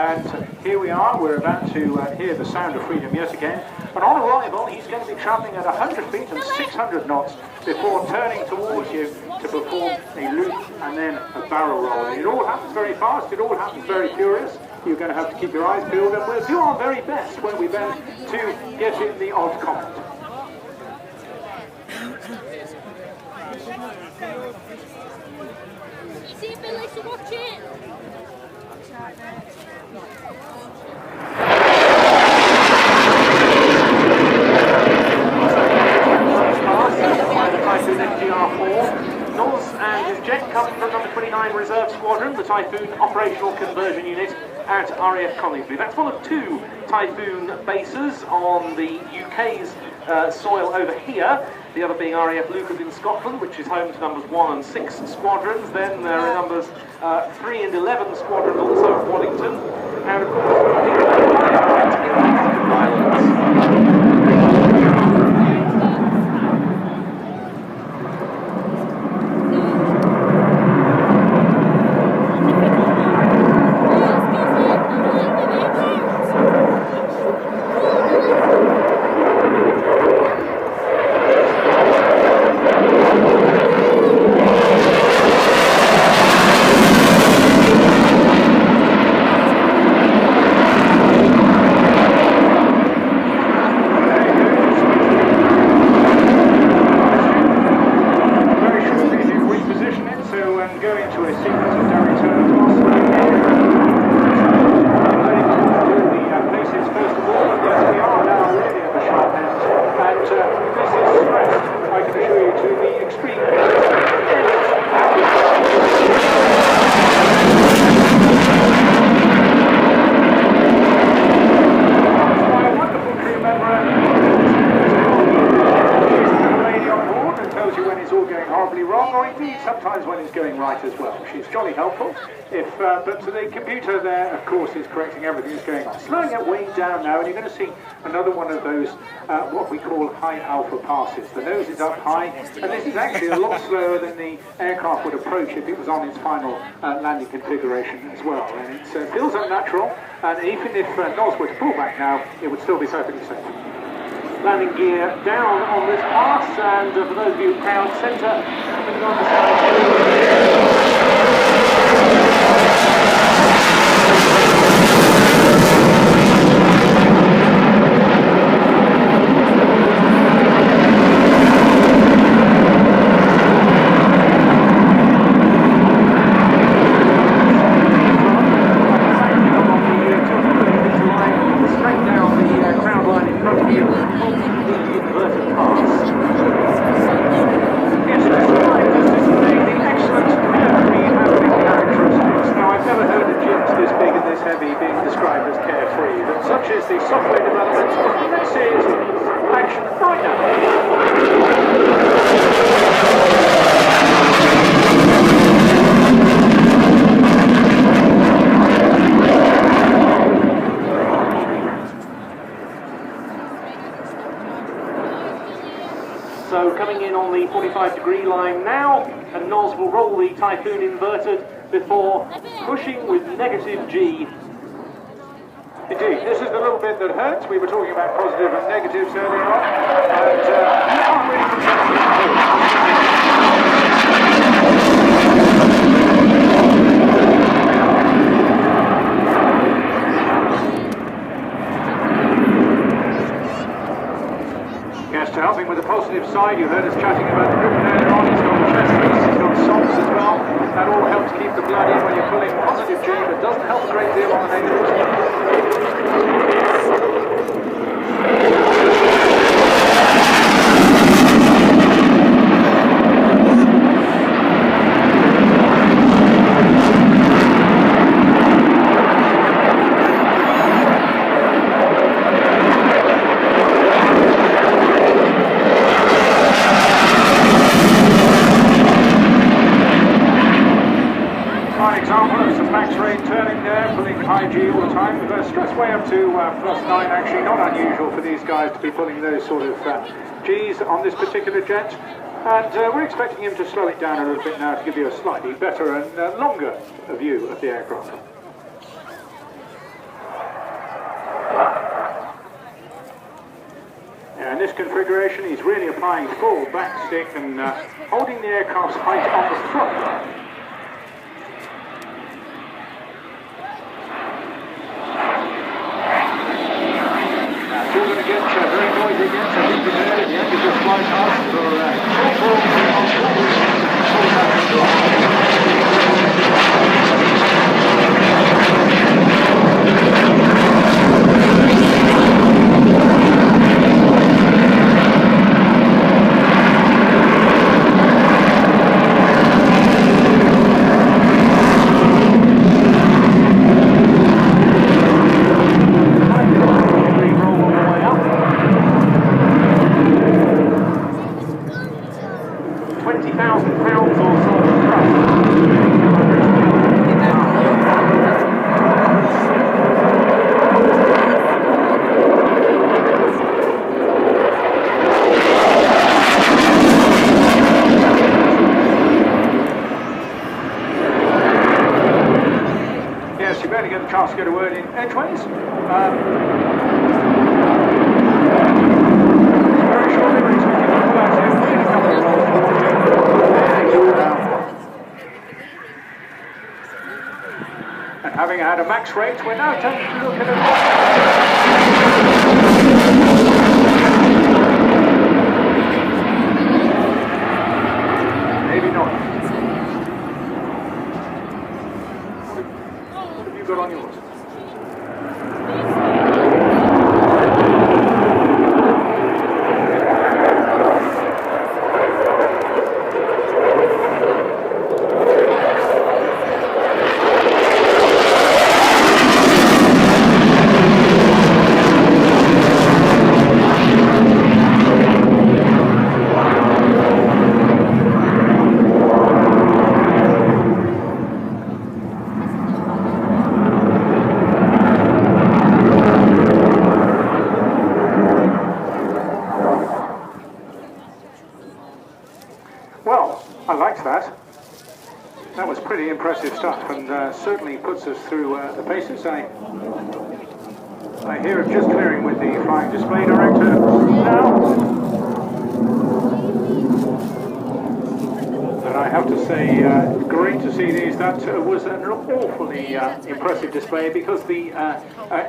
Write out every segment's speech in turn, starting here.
And here we are, we're about to hear the sound of freedom yet again. And on arrival, he's going to be travelling at 100 feet and 600 knots before turning towards you to perform a loop and then a barrel roll. And it all happens very fast, it all happens very furious. You're going to have to keep your eyes peeled, and we'll do our very best when we then to get in the odd comment. See if Billy to watch it. Typhoon FGR4. Noz and his jet comes from number 29 Reserve Squadron, the Typhoon Operational Conversion Unit at RAF Coningsby. That's one of two Typhoon bases on the UK's soil over here. The other being RAF Lucan in Scotland, which is home to numbers 1 and 6 squadrons. Then there are numbers 3 and 11 squadrons also at Waddington. And of course, in the Islands. Sometimes when it's going right as well. She's jolly helpful. But the computer there, of course, is correcting everything that's going on. Slowing it way down now, and you're going to see another one of those, what we call high alpha passes. The nose is up high, and this is actually a lot slower than the aircraft would approach if it was on its final landing configuration as well. And it feels unnatural, and even if Noz were to pull back now, it would still be perfectly safe. Landing gear down on this pass, and for those of you crowd centre, coming on the side. So coming in on the 45-degree line now, and Noz will roll the Typhoon inverted before pushing with negative G. Indeed, this is the little bit that hurts. We were talking about positive and negatives earlier on, and you can't really control helping with the positive side. You heard us chatting about the grip earlier on. He's got chest release, he's got socks as well. That all helps keep the blood in when you're pulling positive G, but doesn't help a great deal on the negative side. +9, actually not unusual for these guys to be pulling those sort of Gs on this particular jet, and we're expecting him to slow it down a little bit now to give you a slightly better and longer view of the aircraft. configuration. He's really applying full back stick and holding the aircraft's height on the throttle. Still going to get very noisy again, so be prepared at the end of this flight pass get the chance to get a word in edgeways. Very shortly, we're expecting to pull out here in a couple of rolls. And having had a max rate, we're now taking a look at maybe not. What have you got on yours? Well, I liked that. That was pretty impressive stuff, and certainly puts us through the paces. I hear him just clearing with the flying display director now. And I have to say, great to see these. That was an awfully impressive display, because the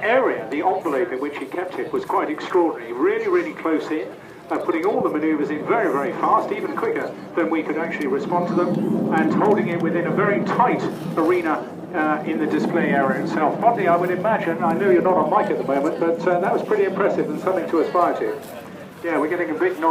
area, the envelope in which he kept it, was quite extraordinary. Really, really close in. Putting all the manoeuvres in very, very fast, even quicker than we could actually respond to them, and holding it within a very tight arena in the display area itself. Probably, I would imagine, I know you're not on mic at the moment, but that was pretty impressive and something to aspire to. Yeah, we're getting a big nod.